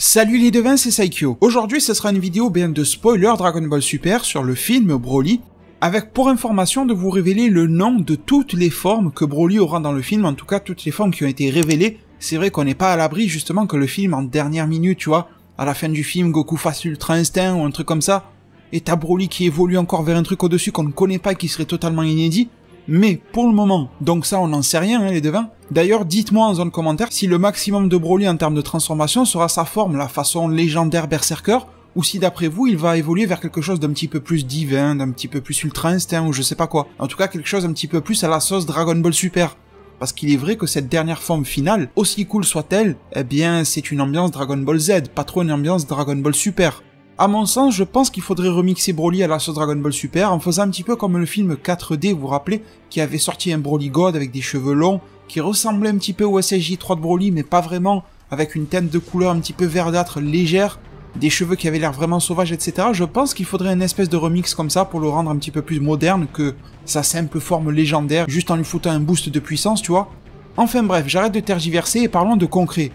Salut les devins, c'est Saikyo. Aujourd'hui, ce sera une vidéo bien de spoiler Dragon Ball Super sur le film Broly, avec pour information de vous révéler le nom de toutes les formes que Broly aura dans le film, en tout cas toutes les formes qui ont été révélées. C'est vrai qu'on n'est pas à l'abri justement que le film en dernière minute, tu vois, à la fin du film, Goku fasse Ultra Instinct ou un truc comme ça, et t'as Broly qui évolue encore vers un truc au-dessus qu'on ne connaît pas et qui serait totalement inédit. Mais pour le moment, donc ça on n'en sait rien les devins. D'ailleurs dites-moi en zone commentaire si le maximum de Broly en termes de transformation sera sa forme, la façon légendaire Berserker, ou si d'après vous il va évoluer vers quelque chose d'un petit peu plus divin, d'un petit peu plus Ultra Instinct ou je sais pas quoi. En tout cas quelque chose un petit peu plus à la sauce Dragon Ball Super. Parce qu'il est vrai que cette dernière forme finale, aussi cool soit-elle, eh bien c'est une ambiance Dragon Ball Z, pas trop une ambiance Dragon Ball Super. À mon sens, je pense qu'il faudrait remixer Broly à la sauce Dragon Ball Super en faisant un petit peu comme le film 4D, vous vous rappelez, qui avait sorti un Broly God avec des cheveux longs, qui ressemblait un petit peu au SSJ3 de Broly, mais pas vraiment, avec une teinte de couleur un petit peu verdâtre légère, des cheveux qui avaient l'air vraiment sauvages, etc. Je pense qu'il faudrait une espèce de remix comme ça pour le rendre un petit peu plus moderne que sa simple forme légendaire, juste en lui foutant un boost de puissance, tu vois. Enfin bref, j'arrête de tergiverser et parlons de concret.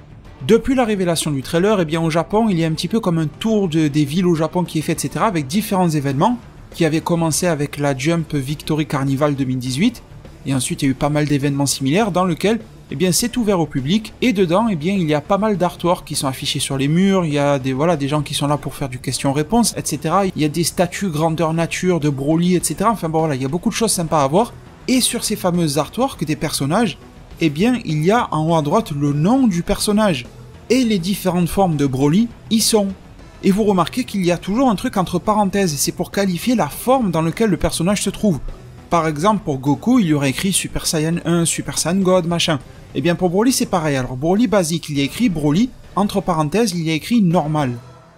Depuis la révélation du trailer, eh bien au Japon, il y a un petit peu comme un tour des villes au Japon qui est fait, etc. avec différents événements, qui avaient commencé avec la Jump Victory Carnival 2018, et ensuite il y a eu pas mal d'événements similaires dans lesquels, eh bien c'est ouvert au public, et dedans, eh bien il y a pas mal d'artworks qui sont affichés sur les murs, il y a des gens qui sont là pour faire du question-réponse, etc. Il y a des statues grandeur nature de Broly, etc. Enfin bon voilà, il y a beaucoup de choses sympas à voir, et sur ces fameuses artworks des personnages, eh bien, il y a en haut à droite le nom du personnage. Et les différentes formes de Broly y sont. Et vous remarquez qu'il y a toujours un truc entre parenthèses, et c'est pour qualifier la forme dans laquelle le personnage se trouve. Par exemple, pour Goku, il y aurait écrit Super Saiyan 1, Super Saiyan God, machin. Et bien pour Broly, c'est pareil. Alors Broly basique, il y a écrit Broly, entre parenthèses, il y a écrit normal.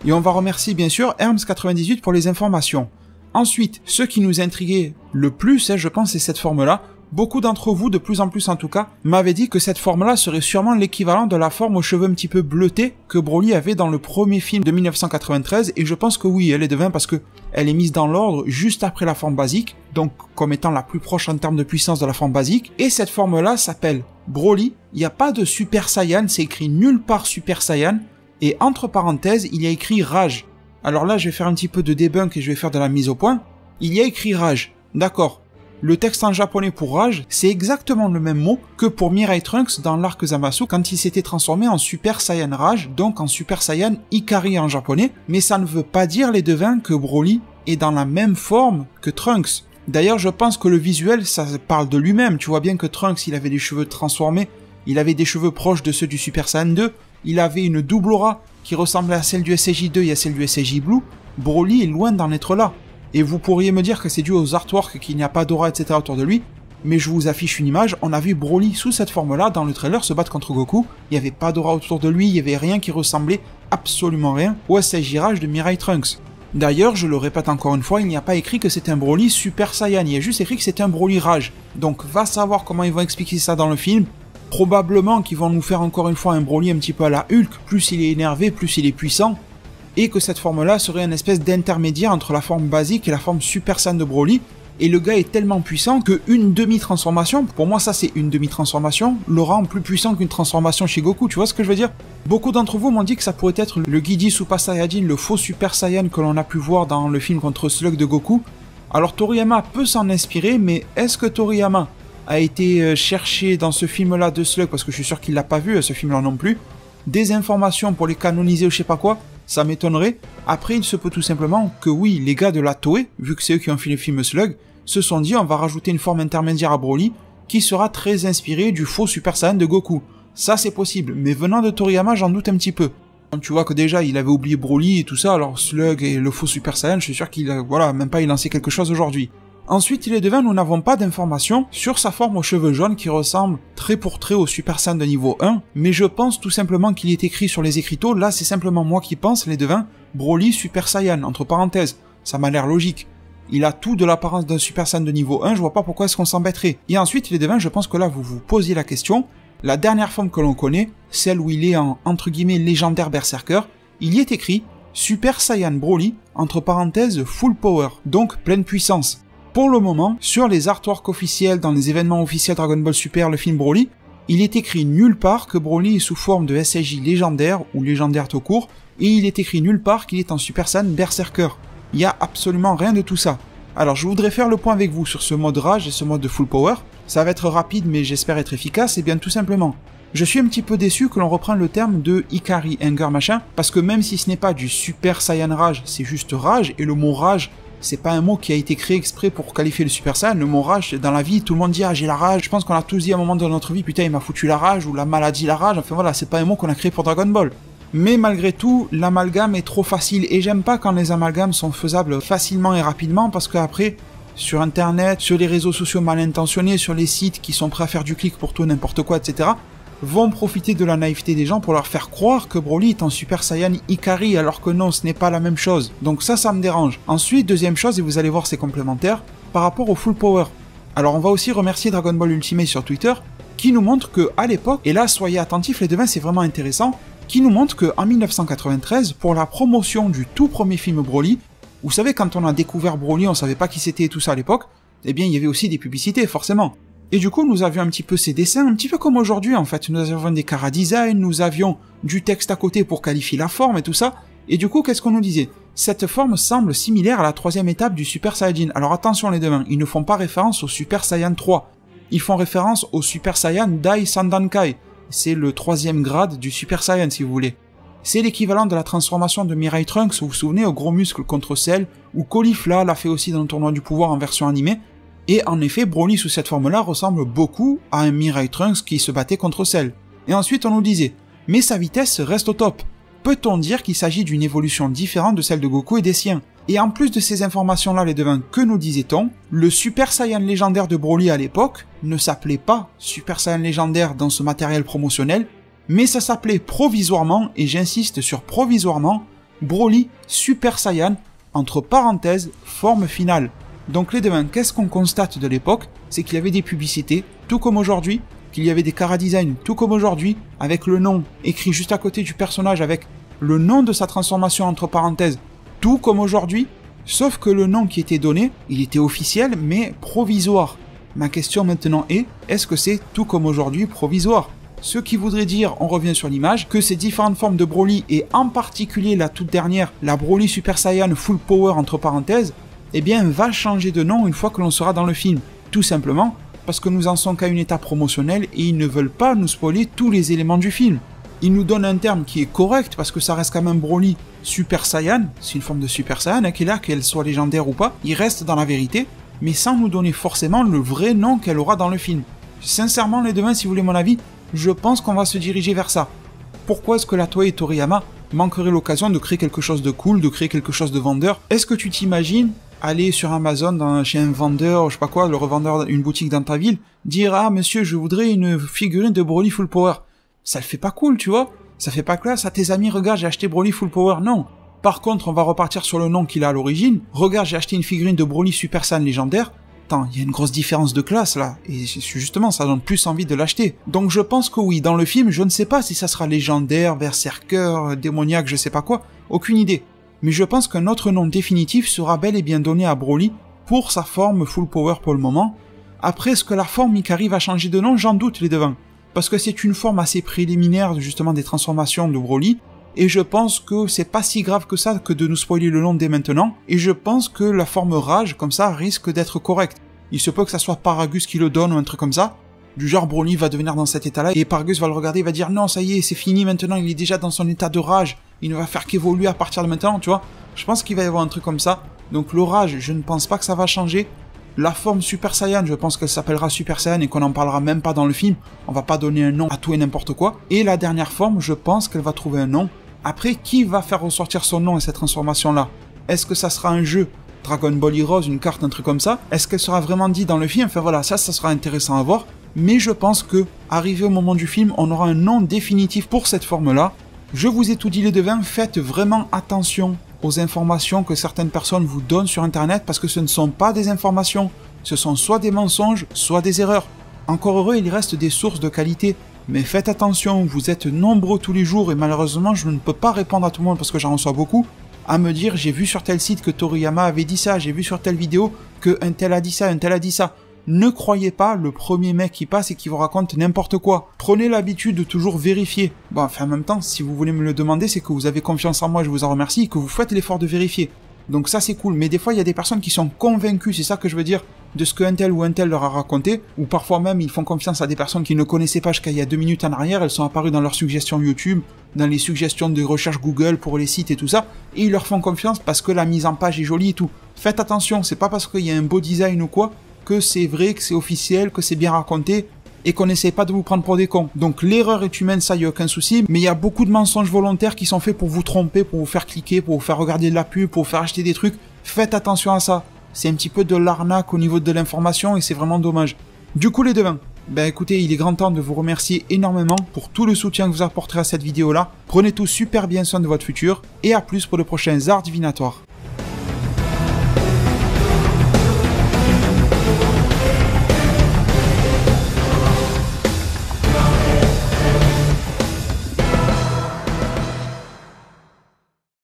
Et on va remercier bien sûr Herms98 pour les informations. Ensuite, ce qui nous intriguait le plus, je pense, c'est cette forme-là. Beaucoup d'entre vous, de plus en plus en tout cas, m'avaient dit que cette forme-là serait sûrement l'équivalent de la forme aux cheveux un petit peu bleutés que Broly avait dans le premier film de 1993, et je pense que oui, elle est devin parce que elle est mise dans l'ordre juste après la forme basique, donc comme étant la plus proche en termes de puissance de la forme basique, et cette forme-là s'appelle Broly. Il n'y a pas de Super Saiyan, c'est écrit nulle part Super Saiyan, et entre parenthèses, il y a écrit Rage. Alors là, je vais faire un petit peu de debunk et je vais faire de la mise au point. Il y a écrit Rage, d'accord. Le texte en japonais pour Rage, c'est exactement le même mot que pour Mirai Trunks dans l'arc Zamasu quand il s'était transformé en Super Saiyan Rage, donc en Super Saiyan Ikari en japonais, mais ça ne veut pas dire les devins que Broly est dans la même forme que Trunks. D'ailleurs, je pense que le visuel, ça parle de lui-même, tu vois bien que Trunks, il avait des cheveux transformés, il avait des cheveux proches de ceux du Super Saiyan 2, il avait une double aura qui ressemblait à celle du SSJ2 et à celle du SSJ Blue, Broly est loin d'en être là. Et vous pourriez me dire que c'est dû aux artworks, qu'il n'y a pas d'aura, etc. autour de lui, mais je vous affiche une image, on a vu Broly sous cette forme-là dans le trailer se battre contre Goku, il n'y avait pas d'aura autour de lui, il n'y avait rien qui ressemblait, absolument rien, au SSJ Rage de Mirai Trunks. D'ailleurs, je le répète encore une fois, il n'y a pas écrit que c'est un Broly Super Saiyan, il y a juste écrit que c'est un Broly Rage. Donc va savoir comment ils vont expliquer ça dans le film, probablement qu'ils vont nous faire encore une fois un Broly un petit peu à la Hulk, plus il est énervé, plus il est puissant, et que cette forme-là serait une espèce d'intermédiaire entre la forme basique et la forme Super Saiyan de Broly, et le gars est tellement puissant qu'une demi-transformation, pour moi ça c'est une demi-transformation, le rend plus puissant qu'une transformation chez Goku, tu vois ce que je veux dire? Beaucoup d'entre vous m'ont dit que ça pourrait être le Gidi Super Saiyajin, le faux Super Saiyan que l'on a pu voir dans le film contre Slug de Goku. Alors Toriyama peut s'en inspirer, mais est-ce que Toriyama a été chercher dans ce film-là de Slug, parce que je suis sûr qu'il l'a pas vu, ce film-là non plus, des informations pour les canoniser ou je sais pas quoi? Ça m'étonnerait. Après, il se peut tout simplement que oui, les gars de la Toei, vu que c'est eux qui ont fait le film Slug, se sont dit on va rajouter une forme intermédiaire à Broly qui sera très inspirée du faux Super Saiyan de Goku. Ça c'est possible, mais venant de Toriyama, j'en doute un petit peu. Tu vois que déjà, il avait oublié Broly et tout ça, alors Slug et le faux Super Saiyan, je suis sûr qu'il a, voilà, même pas il lancé quelque chose aujourd'hui. Ensuite, il est devin, nous n'avons pas d'informations sur sa forme aux cheveux jaunes qui ressemble trait pour trait au Super Saiyan de niveau 1, mais je pense tout simplement qu'il est écrit sur les écriteaux, là c'est simplement moi qui pense, les devins, Broly Super Saiyan, entre parenthèses, ça m'a l'air logique. Il a tout de l'apparence d'un Super Saiyan de niveau 1, je vois pas pourquoi est-ce qu'on s'embêterait. Et ensuite, les devins, je pense que là vous vous posiez la question, la dernière forme que l'on connaît, celle où il est en, entre guillemets, légendaire Berserker, il y est écrit Super Saiyan Broly, entre parenthèses, full power, donc pleine puissance. Pour le moment, sur les artworks officiels, dans les événements officiels Dragon Ball Super, le film Broly, il est écrit nulle part que Broly est sous forme de SSJ légendaire ou légendaire tout court, et il est écrit nulle part qu'il est en Super Saiyan Berserker. Il y a absolument rien de tout ça. Alors je voudrais faire le point avec vous sur ce mode rage et ce mode de full power. Ça va être rapide mais j'espère être efficace, et bien tout simplement. Je suis un petit peu déçu que l'on reprenne le terme de Ikari Anger machin, parce que même si ce n'est pas du Super Saiyan Rage, c'est juste rage, et le mot rage, c'est pas un mot qui a été créé exprès pour qualifier le Super Saiyan. Le mot rage, dans la vie, tout le monde dit « Ah, j'ai la rage ». Je pense qu'on a tous dit à un moment de notre vie « Putain, il m'a foutu la rage » ou « la maladie, la rage ». Enfin voilà, c'est pas un mot qu'on a créé pour Dragon Ball. Mais malgré tout, l'amalgame est trop facile, et j'aime pas quand les amalgames sont faisables facilement et rapidement, parce qu'après, sur internet, sur les réseaux sociaux mal intentionnés, sur les sites qui sont prêts à faire du clic pour tout n'importe quoi, etc., vont profiter de la naïveté des gens pour leur faire croire que Broly est en Super Saiyan Ikari, alors que non, ce n'est pas la même chose. Donc ça me dérange. Ensuite, deuxième chose, et vous allez voir c'est complémentaire, par rapport au full power. Alors on va aussi remercier Dragon Ball Ultimate sur Twitter, qui nous montre que à l'époque, et là soyez attentifs les devins, c'est vraiment intéressant, qui nous montre qu'en 1993, pour la promotion du tout premier film Broly, vous savez quand on a découvert Broly, on savait pas qui c'était et tout ça à l'époque, eh bien il y avait aussi des publicités forcément. Et du coup, nous avions un petit peu ces dessins, un petit peu comme aujourd'hui en fait. Nous avions des chara-design, nous avions du texte à côté pour qualifier la forme et tout ça. Et du coup, qu'est-ce qu'on nous disait? Cette forme semble similaire à la troisième étape du Super Saiyajin. Alors attention les deux mains, ils ne font pas référence au Super Saiyan 3. Ils font référence au Super Saiyan Dai Sandankai. C'est le troisième grade du Super Saiyan si vous voulez. C'est l'équivalent de la transformation de Mirai Trunks, vous vous souvenez, au gros muscle contre Cell, ou Caulifla l'a fait aussi dans le tournoi du pouvoir en version animée. Et en effet, Broly sous cette forme-là ressemble beaucoup à un Mirai Trunks qui se battait contre Cell. Et ensuite on nous disait, mais sa vitesse reste au top. Peut-on dire qu'il s'agit d'une évolution différente de celle de Goku et des siens? Et en plus de ces informations-là, les devins, que nous disait-on? Le Super Saiyan légendaire de Broly à l'époque ne s'appelait pas Super Saiyan légendaire dans ce matériel promotionnel, mais ça s'appelait provisoirement, et j'insiste sur provisoirement, Broly Super Saiyan, entre parenthèses, forme finale. Donc les devins, qu'est-ce qu'on constate de l'époque? C'est qu'il y avait des publicités, tout comme aujourd'hui, qu'il y avait des chara-design, tout comme aujourd'hui, avec le nom écrit juste à côté du personnage, avec le nom de sa transformation entre parenthèses, tout comme aujourd'hui, sauf que le nom qui était donné, il était officiel, mais provisoire. Ma question maintenant est, est-ce que c'est tout comme aujourd'hui provisoire? Ce qui voudrait dire, on revient sur l'image, que ces différentes formes de Broly, et en particulier la toute dernière, la Broly Super Saiyan Full Power entre parenthèses, eh bien va changer de nom une fois que l'on sera dans le film. Tout simplement parce que nous en sommes qu'à une étape promotionnelle et ils ne veulent pas nous spoiler tous les éléments du film. Ils nous donnent un terme qui est correct parce que ça reste quand même Broly Super Saiyan, c'est une forme de Super Saiyan, qui est là, qu'elle soit légendaire ou pas, il reste dans la vérité, mais sans nous donner forcément le vrai nom qu'elle aura dans le film. Sincèrement les devins, si vous voulez mon avis, je pense qu'on va se diriger vers ça. Pourquoi est-ce que la Toei et Toriyama manqueraient l'occasion de créer quelque chose de cool, de créer quelque chose de vendeur? Est-ce que tu t'imagines aller sur Amazon chez un vendeur, je sais pas quoi, le revendeur d'une boutique dans ta ville, dire « Ah monsieur, je voudrais une figurine de Broly Full Power ». Ça le fait pas cool, tu vois. Ça fait pas classe à tes amis, regarde, j'ai acheté Broly Full Power, non. Par contre, on va repartir sur le nom qu'il a à l'origine. Regarde, j'ai acheté une figurine de Broly Super Saiyan légendaire. Attends, il y a une grosse différence de classe là, et justement ça donne plus envie de l'acheter. Donc je pense que oui, dans le film, je ne sais pas si ça sera légendaire, berserker, démoniaque, je sais pas quoi, aucune idée. Mais je pense qu'un autre nom définitif sera bel et bien donné à Broly pour sa forme full power pour le moment. Après, est-ce que la forme Ikari va changer de nom? J'en doute les devins. Parce que c'est une forme assez préliminaire justement des transformations de Broly, et je pense que c'est pas si grave que ça que de nous spoiler le nom dès maintenant, et je pense que la forme rage comme ça risque d'être correcte. Il se peut que ça soit Paragus qui le donne ou un truc comme ça, du genre Broly va devenir dans cet état-là, et Paragus va le regarder, il va dire non ça y est, c'est fini maintenant, il est déjà dans son état de rage, il ne va faire qu'évoluer à partir de maintenant, tu vois. Je pense qu'il va y avoir un truc comme ça, donc le rage, je ne pense pas que ça va changer. La forme Super Saiyan, je pense qu'elle s'appellera Super Saiyan et qu'on n'en parlera même pas dans le film, on va pas donner un nom à tout et n'importe quoi. Et la dernière forme, je pense qu'elle va trouver un nom. Après, qui va faire ressortir son nom et cette transformation-là? Est-ce que ça sera un jeu, Dragon Ball Heroes, une carte, un truc comme ça? Est-ce qu'elle sera vraiment dit dans le film? Enfin voilà, ça sera intéressant à voir. Mais je pense que, arrivé au moment du film, on aura un nom définitif pour cette forme-là. Je vous ai tout dit les devins, faites vraiment attention aux informations que certaines personnes vous donnent sur internet parce que ce ne sont pas des informations, ce sont soit des mensonges, soit des erreurs. Encore heureux, il reste des sources de qualité, mais faites attention, vous êtes nombreux tous les jours et malheureusement je ne peux pas répondre à tout le monde parce que j'en reçois beaucoup, à me dire j'ai vu sur tel site que Toriyama avait dit ça, j'ai vu sur telle vidéo que un tel a dit ça, un tel a dit ça. Ne croyez pas le premier mec qui passe et qui vous raconte n'importe quoi. Prenez l'habitude de toujours vérifier. Bon, enfin en même temps, si vous voulez me le demander, c'est que vous avez confiance en moi, je vous en remercie, et que vous faites l'effort de vérifier. Donc ça c'est cool, mais des fois il y a des personnes qui sont convaincues, c'est ça que je veux dire, de ce que un tel ou un tel leur a raconté, ou parfois même ils font confiance à des personnes qu'ils ne connaissaient pas jusqu'à il y a 2 minutes en arrière, elles sont apparues dans leurs suggestions YouTube, dans les suggestions de recherche Google pour les sites et tout ça, et ils leur font confiance parce que la mise en page est jolie et tout. Faites attention, c'est pas parce qu'il y a un beau design ou quoi, que c'est vrai, que c'est officiel, que c'est bien raconté, et qu'on n'essaie pas de vous prendre pour des cons. Donc l'erreur est humaine, ça y a aucun souci, mais il y a beaucoup de mensonges volontaires qui sont faits pour vous tromper, pour vous faire cliquer, pour vous faire regarder de la pub, pour vous faire acheter des trucs. Faites attention à ça. C'est un petit peu de l'arnaque au niveau de l'information et c'est vraiment dommage. Du coup les devins, ben écoutez, il est grand temps de vous remercier énormément pour tout le soutien que vous apporterez à cette vidéo là. Prenez tout super bien soin de votre futur et à plus pour de prochains arts divinatoires.